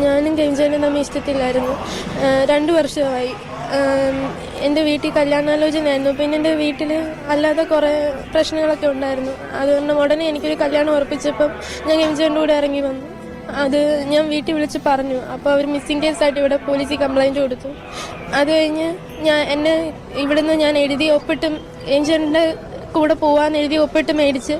ഞാനും കെഞ്ചാനും തമ്മിൽ ഇഷ്ടത്തില്ലായിരുന്നു. 2 വർഷമായി. എൻ്റെ വീട്ടിൽ കല്യാണാലോചനയായിരുന്നു. പിന്നെ എൻ്റെ വീട്ടിൽ അല്ലാതെ കുറേ പ്രശ്നങ്ങളൊക്കെ ഉണ്ടായിരുന്നു. അതുകൊണ്ട് ഉടനെ എനിക്കൊരു കല്യാണം ഉറപ്പിച്ചപ്പം ഞാൻ കെഞ്ചാൻ്റെ കൂടെ ഇറങ്ങി വന്നു. അത് ഞാൻ വീട്ടിൽ വിളിച്ച് പറഞ്ഞു. അപ്പോൾ അവർ മിസ്സിംഗ് കേസായിട്ട് ഇവിടെ പോലീസിൽ കംപ്ലയിൻറ്റ് കൊടുത്തു. അത് കഴിഞ്ഞ് എന്നെ ഇവിടുന്ന് ഞാൻ എഴുതി ഒപ്പിട്ടും കെഞ്ചാൻ്റെ കൂടെ പോകാമെന്ന് എഴുതി ഒപ്പിട്ട് മേടിച്ച്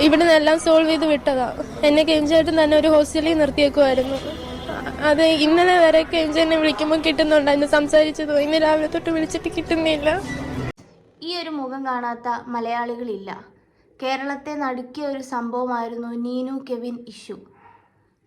ഇവിടുന്ന് എല്ലാം സോൾവ് ചെയ്ത് വിട്ടതാണ്. എന്നെ കെഞ്ചായിട്ട് തന്നെ ഒരു ഹോസ്റ്റലിൽ നിർത്തിയേക്കുമായിരുന്നു. അത് ഇന്നലെ വരെ കെഞ്ചാനെ വിളിക്കുമ്പോൾ കിട്ടുന്നുണ്ടായിരുന്നു, സംസാരിച്ചത്. ഇന്ന് രാവിലെ തൊട്ട് വിളിച്ചിട്ട് കിട്ടുന്നില്ല. ഈ ഒരു മുഖം കാണാത്ത മലയാളികളില്ല. കേരളത്തെ നടുക്കിയ ഒരു സംഭവമായിരുന്നു നീനു കെവിൻ ഇഷ്യൂ.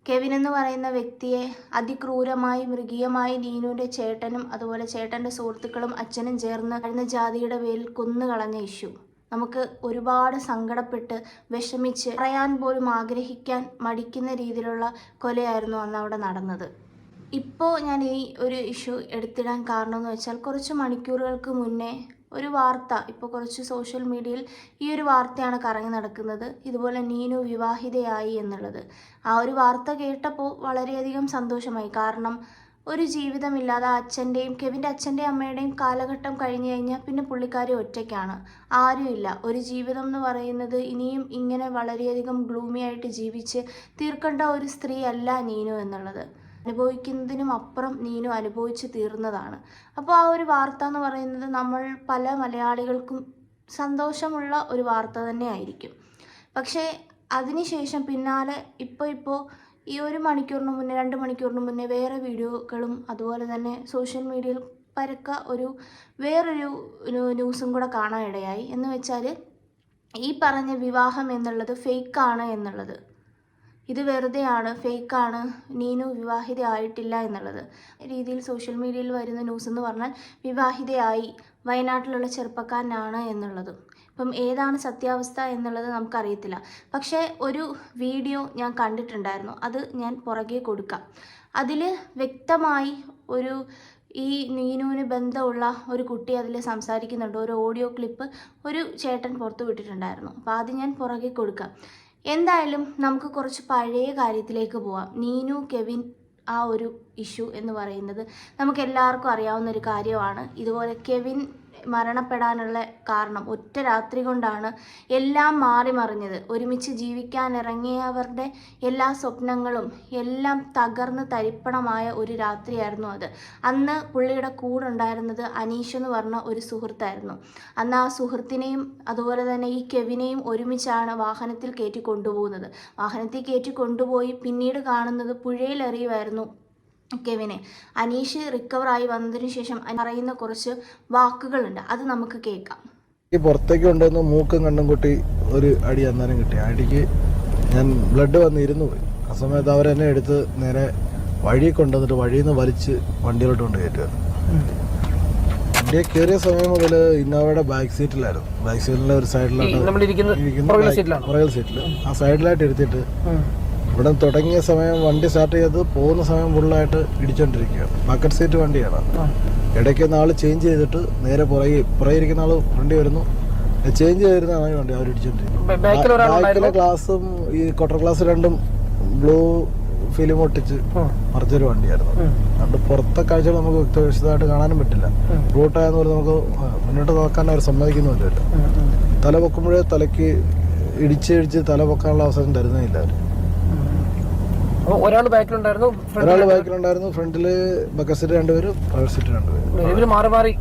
കെവിൻ എന്ന് പറയുന്ന വ്യക്തിയെ അതിക്രൂരമായി മൃഗീയമായി നീനുവിൻ്റെ ചേട്ടനും അതുപോലെ ചേട്ടൻ്റെ സുഹൃത്തുക്കളും അച്ഛനും ചേർന്ന് കഴിഞ്ഞ ജാതിയുടെ പേരിൽ കൊന്നുകളഞ്ഞ ഇഷ്യൂ നമുക്ക് ഒരുപാട് സങ്കടപ്പെട്ട് വിഷമിച്ച് പറയാൻ പോലും ആഗ്രഹിക്കാൻ മടിക്കുന്ന രീതിയിലുള്ള കൊലയായിരുന്നു അന്ന് അവിടെ നടന്നത്. ഇപ്പോൾ ഞാൻ ഈ ഒരു ഇഷ്യൂ എടുത്തിടാൻ കാരണമെന്ന് വെച്ചാൽ കുറച്ച് മണിക്കൂറുകൾക്ക് മുന്നേ ഒരു വാർത്ത, ഇപ്പോൾ കുറച്ച് സോഷ്യൽ മീഡിയയിൽ ഈ ഒരു വാർത്തയാണ് കറങ്ങി നടക്കുന്നത്. ഇതുപോലെ നീനു വിവാഹിതയായി എന്നുള്ളത്. ആ ഒരു വാർത്ത കേട്ടപ്പോൾ വളരെയധികം സന്തോഷമായി. കാരണം ഒരു ജീവിതമില്ലാതെ കെവിൻ്റെ അച്ഛൻ്റെയും അമ്മയുടെയും കാലഘട്ടം കഴിഞ്ഞു കഴിഞ്ഞാൽ പിന്നെ പുള്ളിക്കാരി ഒറ്റയ്ക്കാണ്, ആരുമില്ല. ഒരു ജീവിതം എന്ന് പറയുന്നത് ഇനിയും ഇങ്ങനെ വളരെയധികം ഗ്ലൂമി ആയിട്ട് ജീവിച്ച് തീർക്കേണ്ട ഒരു സ്ത്രീ അല്ല നീനു എന്നുള്ളത്. അനുഭവിക്കുന്നതിനും അപ്പുറം നീനു അനുഭവിച്ച് തീർന്നതാണ്. അപ്പോൾ ആ ഒരു വാർത്ത എന്ന് പറയുന്നത് നമ്മൾ പല മലയാളികൾക്കും സന്തോഷമുള്ള ഒരു വാർത്ത തന്നെ ആയിരിക്കും. പക്ഷേ അതിനുശേഷം പിന്നാലെ ഇപ്പോൾ ഈ 1 മണിക്കൂറിന് മുന്നേ 2 മണിക്കൂറിന് മുന്നേ വേറെ വീഡിയോകളും അതുപോലെ തന്നെ സോഷ്യൽ മീഡിയയിൽ പരക്ക വേറൊരു ന്യൂസും കൂടെ കാണാനിടയായി. എന്ന് വെച്ചാൽ ഈ പറഞ്ഞ വിവാഹം എന്നുള്ളത് ഫേക്കാണ് എന്നുള്ളത്. ഇത് വെറുതെയാണ്, ഫേക്കാണ്, നീനു വിവാഹിതയായിട്ടില്ല എന്നുള്ളത് രീതിയിൽ സോഷ്യൽ മീഡിയയിൽ വരുന്ന ന്യൂസ് എന്ന് പറഞ്ഞാൽ വിവാഹിതയായി, വയനാട്ടിലുള്ള ചെറുപ്പക്കാരനാണ് എന്നുള്ളതും. ഇപ്പം ഏതാണ് സത്യാവസ്ഥ എന്നുള്ളത് നമുക്കറിയത്തില്ല. പക്ഷേ ഒരു വീഡിയോ ഞാൻ കണ്ടിട്ടുണ്ടായിരുന്നു, അത് ഞാൻ പുറകെ കൊടുക്കാം. അതിൽ വ്യക്തമായി ഈ നീനുവിന് ബന്ധമുള്ള ഒരു കുട്ടി അതിൽ സംസാരിക്കുന്നുണ്ട്. ഒരു ഓഡിയോ ക്ലിപ്പ് ഒരു ചേട്ടൻ പുറത്തു വിട്ടിട്ടുണ്ടായിരുന്നു. അപ്പോൾ അത് ഞാൻ പുറകെ കൊടുക്കാം. എന്തായാലും നമുക്ക് കുറച്ച് പഴയ കാര്യത്തിലേക്ക് പോവാം. നീനു കെവിൻ ആ ഒരു ഇഷ്യൂ എന്ന് പറയുന്നത് നമുക്ക് എല്ലാവർക്കും അറിയാവുന്നൊരു കാര്യമാണ്. ഇതുപോലെ കെവിൻ മരണപ്പെടാനുള്ള കാരണം ഒറ്റ രാത്രി കൊണ്ടാണ് എല്ലാം മാറി മറിഞ്ഞത്. ഒരുമിച്ച് ജീവിക്കാൻ ഇറങ്ങിയവരുടെ എല്ലാ സ്വപ്നങ്ങളും എല്ലാം തകർന്ന് തരിപ്പണമായ ഒരു രാത്രിയായിരുന്നു അത്. അന്ന് പുള്ളിയുടെ കൂടെ ഉണ്ടായിരുന്നത് അനീഷ് എന്ന് പറഞ്ഞ ഒരു സുഹൃത്തായിരുന്നു. അന്ന് ആ സുഹൃത്തിനെയും അതുപോലെ തന്നെ ഈ കെവിനെയും ഒരുമിച്ചാണ് വാഹനത്തിൽ കയറ്റി കൊണ്ടുപോകുന്നത്. വാഹനത്തിൽ കയറ്റി കൊണ്ടുപോയി പിന്നീട് കാണുന്നത് പുഴയിലെറിയുമായിരുന്നു കെവിനെ. അനീഷ് റിക്കവറായി വന്നതിന് ശേഷം പറയുന്ന കുറച്ച് വാക്കുകളുണ്ട്, അത് നമുക്ക് കേൾക്കാം. പുറത്തേക്ക് കൊണ്ടുവന്ന് മൂക്കും കണ്ണും കൊട്ടി ഒരു അടി അന്നേരം കിട്ടി. അടിക്ക് ഞാൻ ബ്ലഡ് വന്ന് ഇരുന്നു പോയി. ആ സമയത്ത് അവരെന്നെ എടുത്ത് നേരെ വഴി കൊണ്ടുവന്നിട്ട് വഴിയിൽ നിന്ന് വലിച്ച് വണ്ടിയിലോട്ട് കൊണ്ട് കയറ്റുമായിരുന്നു. വണ്ടിയെ കയറിയ സമയം മുതൽ ഇന്നോവയുടെ ബാക്ക് സീറ്റിലായിരുന്നു. ബാക്ക് സീറ്റിലെ ഒരു സൈഡിലായിട്ട് പുറകിൽ സീറ്റിൽ ആ സൈഡിലായിട്ട് എടുത്തിട്ട് ഇവിടെ തുടങ്ങിയ സമയം വണ്ടി സ്റ്റാർട്ട് ചെയ്ത് പോകുന്ന സമയം ഫുള്ളായിട്ട് ഇടിച്ചോണ്ടിരിക്കുകയാണ്. ബക്കറ്റ് സീറ്റ് വണ്ടിയാണ്. ഇടയ്ക്ക് നാള് ചേഞ്ച് ചെയ്തിട്ട് നേരെ പുറകെ ഇരിക്കുന്ന ആള് ഫ്രണ്ടി വരുന്നു, ചേഞ്ച് ചെയ്തിരുന്നതാണ് വണ്ടി അവർ ഇടിച്ചോണ്ടിരിക്കുന്നത്. ബാക്കിലെ ഗ്ലാസും ഈ ക്വാർട്ടർ ഗ്ലാസ് രണ്ടും ബ്ലൂ ഫിലിം ഒട്ടിച്ച് മറിച്ചൊരു വണ്ടിയായിരുന്നു. അതുകൊണ്ട് പുറത്തെ കാഴ്ചകൾ നമുക്ക് വിശദമായിട്ട് കാണാനും പറ്റില്ല. റൂട്ടായെന്ന് പറഞ്ഞാൽ നമുക്ക് മുന്നോട്ട് നോക്കാൻ അവർ സമ്മതിക്കുന്നുമില്ല. തല പൊക്കുമ്പോഴേ തലയ്ക്ക് ഇടിച്ച് തല പൊക്കാനുള്ള അവസരം തരുന്നില്ല അവർ. ഒരാൾ ബാക്കിലുണ്ടായിരുന്നു, ഫ്രണ്ടില് ബക്കറ്റ് സീറ്റ് 2 പേര്, പ്രൈവറ്റ് സീറ്റ് 2 പേര് മാറി.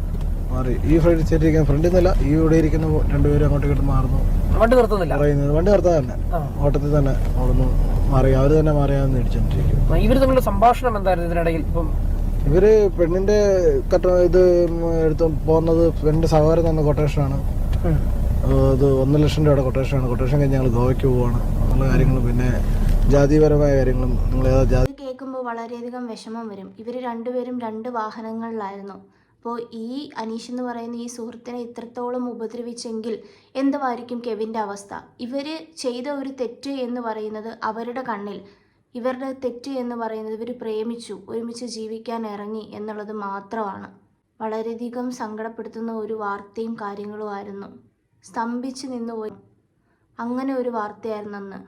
ഈ ഫ്രണ്ട് സീറ്റ് ഇരിക്കാൻ ഫ്രണ്ടിൽ നിന്നല്ല, ഈ ഇവിടെ ഇരിക്കുന്ന 2 പേര് അങ്ങോട്ട് ഇങ്ങോട്ട് മാറുന്നു. വണ്ടി നിർത്തുന്നില്ല, വണ്ടി നിർത്താൻ തന്നെ ഓട്ടത്തിൽ തന്നെ അവിടുന്ന് മാറി, അവര് തന്നെ മാറിയാന്ന് ഇടിച്ചോണ്ടിരിക്കും. ഇവര് തമ്മിലുള്ള സംഭാഷണം എന്തായിരുന്നു ഇതിനിടയിൽ? ഇവര് പെണ്ണിന്റെ ഇത് എടുത്ത് പോകുന്നത് പെണ്ണിന്റെ സഹോദരൻ തന്ന കൊട്ടേഷനാണ്. അത് 1 ലക്ഷം രൂപയുടെ കൊട്ടേഷനാണ്. കൊട്ടേഷൻ കഴിഞ്ഞ് ഞങ്ങൾ ഗോവയ്ക്ക് പോവാണ് എന്നുള്ള കാര്യങ്ങളും പിന്നെ ജാതിപരമായ കാര്യങ്ങളും. ഇത് കേൾക്കുമ്പോൾ വളരെയധികം വിഷമം വരും. ഇവർ രണ്ടുപേരും 2 വാഹനങ്ങളിലായിരുന്നു. അപ്പോൾ ഈ അനീഷ് എന്ന് പറയുന്ന ഈ സുഹൃത്തിനെ ഇത്രത്തോളം ഉപദ്രവിച്ചെങ്കിൽ എന്തുമായിരിക്കും കെവിൻ്റെ അവസ്ഥ? ഇവർ ചെയ്ത ഒരു തെറ്റ് എന്ന് പറയുന്നത് അവരുടെ കണ്ണിൽ ഇവരുടെ തെറ്റ് എന്ന് പറയുന്നത് ഇവർ പ്രേമിച്ചു, ഒരുമിച്ച് ജീവിക്കാൻ ഇറങ്ങി എന്നുള്ളത് മാത്രമാണ്. വളരെയധികം സങ്കടപ്പെടുത്തുന്ന ഒരു വാർത്തയും കാര്യങ്ങളുമായിരുന്നു. സ്തംഭിച്ച് നിന്നുപോയി. അങ്ങനെ ഒരു വാർത്തയായിരുന്നു അന്ന്.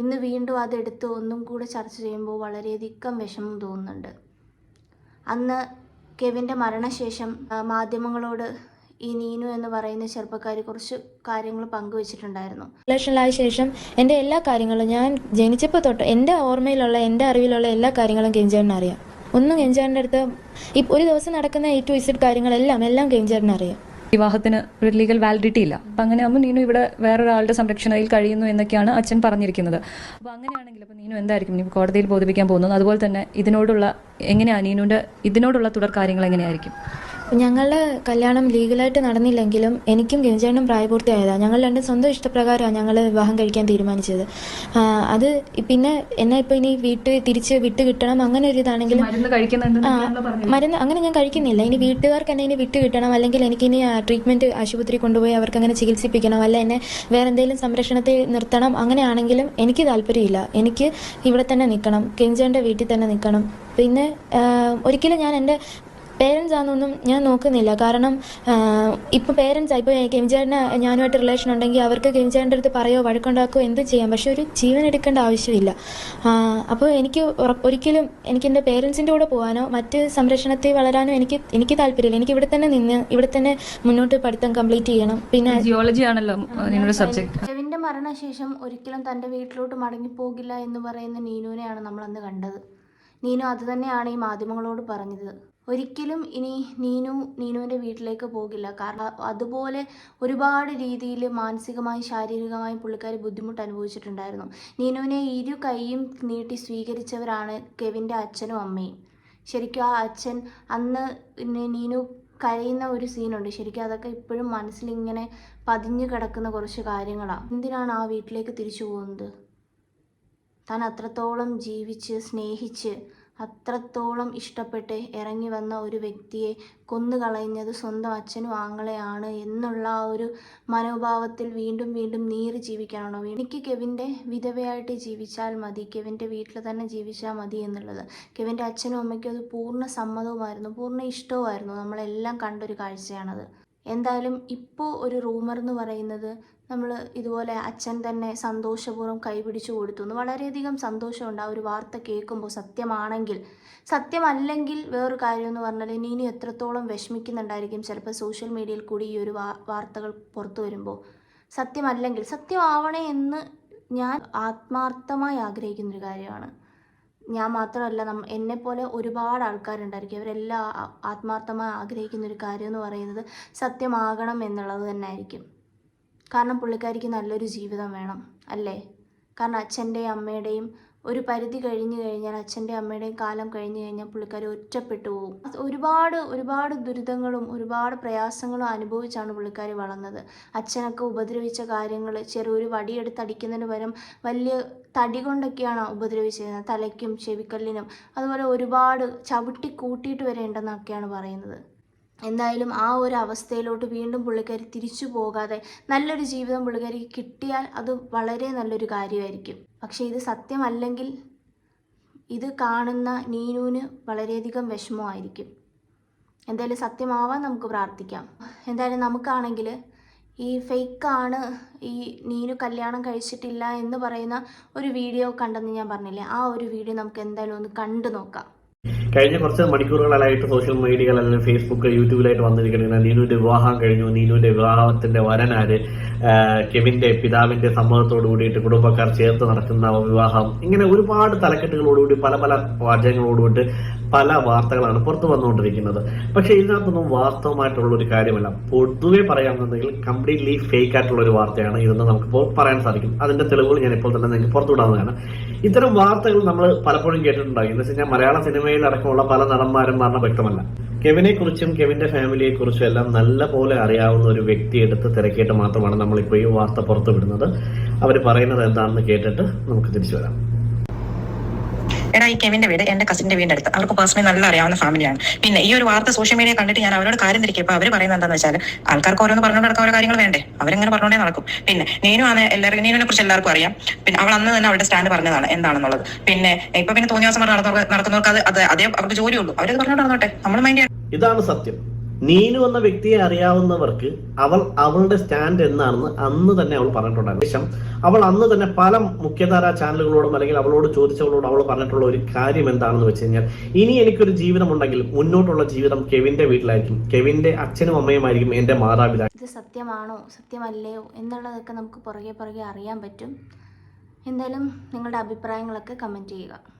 ഇന്ന് വീണ്ടും അതെടുത്ത് ഒന്നും കൂടെ ചർച്ച ചെയ്യുമ്പോൾ വളരെയധികം വിഷമം തോന്നുന്നുണ്ട്. അന്ന് കെവിൻ്റെ മരണശേഷം മാധ്യമങ്ങളോട് ഈ നീനു എന്ന് പറയുന്ന ചെറുപ്പക്കാരി കുറച്ച് കാര്യങ്ങൾ പങ്കുവച്ചിട്ടുണ്ടായിരുന്നു. റിലേഷനിലായ ശേഷം എൻ്റെ എല്ലാ കാര്യങ്ങളും ഞാൻ ജനിച്ചപ്പോൾ തൊട്ട് എൻ്റെ ഓർമ്മയിലുള്ള എൻ്റെ അറിവിലുള്ള എല്ലാ കാര്യങ്ങളും കെഞ്ചേട്ടന് അറിയാം. ഒന്നും കെഞ്ചേട്ടൻ്റെ അടുത്ത് ഒരു ദിവസം നടക്കുന്ന A to Z കാര്യങ്ങളെല്ലാം കെഞ്ചേട്ടന് അറിയാം. വിവാഹത്തിന് ഒരു ലീഗൽ വാലിഡിറ്റി ഇല്ല. അപ്പം അങ്ങനെ ആകുമ്പോൾ നീനു ഇവിടെ വേറൊരാളുടെ സംരക്ഷണയിൽ കഴിയുന്നു എന്നൊക്കെയാണ് അച്ഛൻ പറഞ്ഞിരിക്കുന്നത്. അപ്പോൾ അങ്ങനെയാണെങ്കിൽ അപ്പോൾ നീനു എന്തായിരിക്കും നീ കോടതിയിൽ ബോധിപ്പിക്കാൻ പോകുന്നത്? അതുപോലെ തന്നെ എങ്ങനെയാണ് നീനുവിൻ്റെ ഇതിനോടുള്ള തുടർ കാര്യങ്ങൾ എങ്ങനെയായിരിക്കും? ഞങ്ങളുടെ കല്യാണം ലീഗലായിട്ട് നടന്നില്ലെങ്കിലും എനിക്കും കെഞ്ചേട്ടനും പ്രായപൂർത്തിയായതാണ്. ഞങ്ങൾ രണ്ടും സ്വന്തം ഇഷ്ടപ്രകാരമാണ് ഞങ്ങൾ വിവാഹം കഴിക്കാൻ തീരുമാനിച്ചത്. അത് പിന്നെ എന്നെ ഇപ്പോൾ ഇനി തിരിച്ച് വിട്ട് കിട്ടണം അങ്ങനെ ഒരു ഇതാണെങ്കിലും മരുന്ന് അങ്ങനെ ഞാൻ കഴിക്കുന്നില്ല. ഇനി വീട്ടുകാർക്ക് എന്നെ ഇനി വിട്ട് കിട്ടണം, അല്ലെങ്കിൽ എനിക്കിനി ട്രീറ്റ്മെൻറ്റ് ആശുപത്രി കൊണ്ടുപോയി അവർക്ക് അങ്ങനെ ചികിത്സിപ്പിക്കണം, അല്ല എന്നെ വേറെ എന്തെങ്കിലും സംരക്ഷണത്തിൽ നിർത്തണം, അങ്ങനെയാണെങ്കിലും എനിക്ക് താല്പര്യമില്ല. എനിക്ക് ഇവിടെ തന്നെ നിൽക്കണം, കെഞ്ചേട്ടൻ്റെ വീട്ടിൽ തന്നെ നിൽക്കണം. പിന്നെ ഒരിക്കലും ഞാൻ എൻ്റെ പേരൻസ് ആണെന്നൊന്നും ഞാൻ നോക്കുന്നില്ല. കാരണം ഇപ്പോൾ പേരൻസ് ഇപ്പോൾ കെഞ്ചേട്ടന് ഞാനുമായിട്ട് റിലേഷൻ ഉണ്ടെങ്കിൽ അവർക്ക് കെഞ്ചേട്ടൻ്റെ അടുത്ത് പറയോ വഴക്കുണ്ടാക്കുകയോ എന്ത് ചെയ്യാം, പക്ഷെ ഒരു ജീവൻ എടുക്കേണ്ട ആവശ്യമില്ല. അപ്പോൾ എനിക്ക് ഒരിക്കലും എനിക്ക് എൻ്റെ പേരൻസിൻ്റെ കൂടെ പോകാനോ മറ്റ് സംരക്ഷണത്തിൽ വളരാനോ എനിക്ക് താല്പര്യമില്ല. എനിക്ക് ഇവിടെ തന്നെ മുന്നോട്ട് പഠിത്തം കംപ്ലീറ്റ് ചെയ്യണം. പിന്നെ ജിയോളജി ആണല്ലോ നിങ്ങളുടെ സബ്ജക്ട്. കെവിൻ്റെ മരണശേഷം ഒരിക്കലും തൻ്റെ വീട്ടിലോട്ട് മടങ്ങിപ്പോകില്ല എന്ന് പറയുന്ന നീനുവിനെയാണ് നമ്മൾ അന്ന് കണ്ടത്. നീനു അത് തന്നെയാണ് ഈ മാധ്യമങ്ങളോട് പറഞ്ഞത്. ഒരിക്കലും ഇനി നീനുവിൻ്റെ വീട്ടിലേക്ക് പോകില്ല. കാരണം അതുപോലെ ഒരുപാട് രീതിയിൽ മാനസികമായും ശാരീരികമായും പുള്ളിക്കാരി ബുദ്ധിമുട്ട് അനുഭവിച്ചിട്ടുണ്ടായിരുന്നു. നീനുവിനെ ഇരു കൈയും നീട്ടി സ്വീകരിച്ചവരാണ് കെവിൻ്റെ അച്ഛനും അമ്മയും. ശരിക്കും ആ അച്ഛൻ അന്ന് നീനു കരയുന്ന ഒരു സീനുണ്ട്. ശരിക്കും അതൊക്കെ ഇപ്പോഴും മനസ്സിലിങ്ങനെ പതിഞ്ഞു കിടക്കുന്ന കുറച്ച് കാര്യങ്ങളാണ്. എന്തിനാണ് ആ വീട്ടിലേക്ക് തിരിച്ചു പോകുന്നത്? താൻ അത്രത്തോളം ജീവിച്ച് സ്നേഹിച്ച് അത്രത്തോളം ഇഷ്ടപ്പെട്ട് ഇറങ്ങി വന്ന ഒരു വ്യക്തിയെ കൊന്നുകളഞ്ഞത് സ്വന്തം അച്ഛനും ആങ്ങളെയാണ് എന്നുള്ള ആ ഒരു മനോഭാവത്തിൽ വീണ്ടും നീറി ജീവിക്കാനാണോ? എനിക്ക് കെവിൻ്റെ വിധവയായിട്ട് ജീവിച്ചാൽ മതി, കെവിൻ്റെ വീട്ടിൽ തന്നെ ജീവിച്ചാൽ മതി എന്നുള്ളത്. കെവിൻ്റെ അച്ഛനും അമ്മയ്ക്കും അത് പൂർണ്ണ സമ്മതവുമായിരുന്നു, പൂർണ്ണ ഇഷ്ടവുമായിരുന്നു. നമ്മളെല്ലാം കണ്ടൊരു കാഴ്ചയാണത്. എന്തായാലും ഇപ്പോൾ ഒരു റൂമർ എന്ന് പറയുന്നത് നമ്മൾ ഇതുപോലെ അച്ഛൻ തന്നെ സന്തോഷപൂർവ്വം കൈപിടിച്ചു കൊടുത്തു. വളരെയധികം സന്തോഷമുണ്ട് ആ ഒരു വാർത്ത കേൾക്കുമ്പോൾ. സത്യമല്ലെങ്കിൽ വേറൊരു കാര്യം എന്ന് പറഞ്ഞാൽ നീനു എത്രത്തോളം വിഷമിക്കുന്നുണ്ടായിരിക്കും ചിലപ്പോൾ സോഷ്യൽ മീഡിയയിൽ കൂടി ഈ ഒരു വാർത്തകൾ പുറത്തു വരുമ്പോൾ. സത്യമല്ലെങ്കിൽ സത്യമാവണേ എന്ന് ഞാൻ ആത്മാർത്ഥമായി ആഗ്രഹിക്കുന്നൊരു കാര്യമാണ്. ഞാൻ മാത്രമല്ല, എന്നെപ്പോലെ ഒരുപാട് ആൾക്കാരുണ്ടായിരിക്കും. അവരെല്ലാം ആത്മാർത്ഥമായി ആഗ്രഹിക്കുന്നൊരു കാര്യം എന്ന് പറയുന്നത് സത്യമാകണം എന്നുള്ളത് തന്നെ ആയിരിക്കും. കാരണം പുള്ളിക്കാരിക്ക് നല്ലൊരു ജീവിതം വേണം അല്ലേ? കാരണം അച്ഛൻ്റെയും അമ്മയുടെയും ഒരു പരിധി കഴിഞ്ഞു കഴിഞ്ഞാൽ, അച്ഛൻ്റെയും അമ്മയുടെയും കാലം കഴിഞ്ഞു കഴിഞ്ഞാൽ പുള്ളിക്കാരി ഒറ്റപ്പെട്ടു പോകും. ഒരുപാട് ദുരിതങ്ങളും ഒരുപാട് പ്രയാസങ്ങളും അനുഭവിച്ചാണ് പുള്ളിക്കാരി വളർന്നത്. അച്ഛനൊക്കെ ഉപദ്രവിച്ച കാര്യങ്ങൾ, ചെറിയൊരു വടിയെടുത്ത് അടിക്കുന്നതിന് പകരം വലിയ തടി കൊണ്ടൊക്കെയാണ് ഉപദ്രവിച്ചിരുന്നത്, തലയ്ക്കും ചെവിക്കല്ലിനും. അതുപോലെ ഒരുപാട് ചവിട്ടി കൂട്ടിയിട്ട് വരെ ഉണ്ടെന്നൊക്കെയാണ് പറയുന്നത്. എന്തായാലും ആ ഒരു അവസ്ഥയിലോട്ട് വീണ്ടും പുള്ളിക്കാരി തിരിച്ചു പോകാതെ നല്ലൊരു ജീവിതം പുള്ളിക്കാരിക്ക് കിട്ടിയാൽ അത് വളരെ നല്ലൊരു കാര്യമായിരിക്കും. പക്ഷേ ഇത് സത്യമല്ലെങ്കിൽ ഇത് കാണുന്ന നീനുവിന് വളരെയധികം വിഷമമായിരിക്കും. എന്തായാലും സത്യമാവാൻ നമുക്ക് പ്രാർത്ഥിക്കാം. എന്തായാലും നമുക്കാണെങ്കിൽ ഈ ഫേക്കാണ്, ഈ നീനു കല്യാണം കഴിച്ചിട്ടില്ല എന്ന് പറയുന്ന ഒരു വീഡിയോ കണ്ടെന്ന് ഞാൻ പറഞ്ഞില്ലേ, ആ ഒരു വീഡിയോ നമുക്ക് എന്തായാലും ഒന്ന് കണ്ടു നോക്കാം. കഴിഞ്ഞ കുറച്ച് മണിക്കൂറുകളായിട്ട് സോഷ്യൽ മീഡിയകൾ അല്ലെങ്കിൽ ഫേസ്ബുക്ക് യൂട്യൂബിലായിട്ട് വന്നിരിക്കുന്നത് നീനുവിന്റെ വിവാഹം കഴിഞ്ഞു, നീനുവിന്റെ വിവാഹത്തിന്റെ വരനാര്, കെവിന്റെ പിതാവിന്റെ സമ്മതത്തോടു കൂടിയിട്ട് കുടുംബക്കാർ ചേർത്ത് നടക്കുന്ന വിവാഹം, ഇങ്ങനെ ഒരുപാട് തലക്കെട്ടുകളോടുകൂടി പല വാചകങ്ങളോടുകൂടി പല വാർത്തകളാണ് പുറത്തു വന്നുകൊണ്ടിരിക്കുന്നത്. പക്ഷെ ഇതിനകത്തൊന്നും വാസ്തവമായിട്ടുള്ള ഒരു കാര്യമല്ല. പൊതുവെ പറയാമെന്നുണ്ടെങ്കിൽ കംപ്ലീറ്റ്ലി ഫേക്ക് ആയിട്ടുള്ള ഒരു വാർത്തയാണ് ഇതെന്ന് നമുക്കിപ്പോൾ പറയാൻ സാധിക്കും. അതിന്റെ തെളിവുകൾ ഞാൻ ഇപ്പോൾ തന്നെ നിങ്ങൾക്ക് പുറത്തുവിടാവുന്നതാണ്. ഇത്തരം വാർത്തകൾ നമ്മൾ പലപ്പോഴും കേട്ടിട്ടുണ്ടാകും. എന്ന് വെച്ച് കഴിഞ്ഞാൽ മലയാള സിനിമയിൽ അടക്കമുള്ള പല നടന്മാരും പറഞ്ഞ വ്യക്തമല്ല. കെവിനെ കുറിച്ചും കെവിന്റെ ഫാമിലിയെ കുറിച്ചും എല്ലാം നല്ല പോലെ അറിയാവുന്ന ഒരു വ്യക്തി എടുത്ത് തിരക്കിയിട്ട് മാത്രമാണ് നമ്മളിപ്പോൾ ഈ വാർത്ത പുറത്തുവിടുന്നത്. അവർ പറയുന്നത് എന്താണെന്ന് കേട്ടിട്ട് നമുക്ക് തിരിച്ചു വരാം. എടാ, ഈ കെവിന്റെ വീട് എന്റെ കസിന്റെ വീടിന്റെ അടുത്ത്, അവർക്ക് പേഴ്സണലി നല്ല അറിയാവുന്ന ഫാമിലിയാണ്. പിന്നെ ഈ ഒരു വാർത്ത സോഷ്യൽ മീഡിയ കണ്ടിട്ട് ഞാൻ അവരോട് കാര്യം തിരിക്കപ്പോൾ അവർ പറയുന്നത് എന്താണെന്ന് വെച്ചാൽ, ആൾക്കാർക്ക് ഓരോന്ന് പറഞ്ഞുകൊണ്ട് നടക്കാൻ ഓരോ കാര്യങ്ങൾ വേണ്ടേ, അവരെങ്ങനെ പറഞ്ഞുകൊണ്ടേ നടക്കും. പിന്നെ നീനുവിനെ കുറിച്ച് എല്ലാവർക്കും അറിയാം. പിന്നെ അവൾ അന്ന് തന്നെ അവരുടെ സ്റ്റാൻഡ് പറഞ്ഞതാണ് എന്താണെന്നുള്ളത്. പിന്നെ ഇപ്പൊ പിന്നെ തോന്നിയ ദിവസം നടക്കുന്നവർക്ക് അത് അതേ അവർക്ക് ജോലിയുള്ളൂ, അവരത് പറഞ്ഞുകൊണ്ട് നടന്നോട്ടെ, നമ്മൾ മൈൻഡ്. ഇതാണ് സത്യം. നീനു എന്ന വ്യക്തിയെ അറിയാവുന്നവർക്ക് അവളുടെ സ്റ്റാൻഡ് എന്നാണെന്ന് അന്ന് തന്നെ അവൾ പറഞ്ഞിട്ടുണ്ടായിരുന്നു. ശേഷം അവൾ അന്ന് തന്നെ പല മുഖ്യധാരാ ചാനലുകളോടും അല്ലെങ്കിൽ അവളോട് ചോദിച്ചവളോട് അവൾ പറഞ്ഞിട്ടുള്ള ഒരു കാര്യം എന്താണെന്ന് വെച്ച് കഴിഞ്ഞാൽ, ഇനി എനിക്കൊരു ജീവിതമുണ്ടെങ്കിൽ മുന്നോട്ടുള്ള ജീവിതം കെവിന്റെ വീട്ടിലായിരിക്കും, കെവിന്റെ അച്ഛനും അമ്മയുമായിരിക്കും എന്റെ മാതാപിതാക്കൾ. ഇത് സത്യമാണോ സത്യമല്ലയോ എന്നുള്ളതൊക്കെ നമുക്ക് പുറകെ അറിയാൻ പറ്റും. എന്തായാലും നിങ്ങളുടെ അഭിപ്രായങ്ങളൊക്കെ കമൻറ്റ് ചെയ്യുക.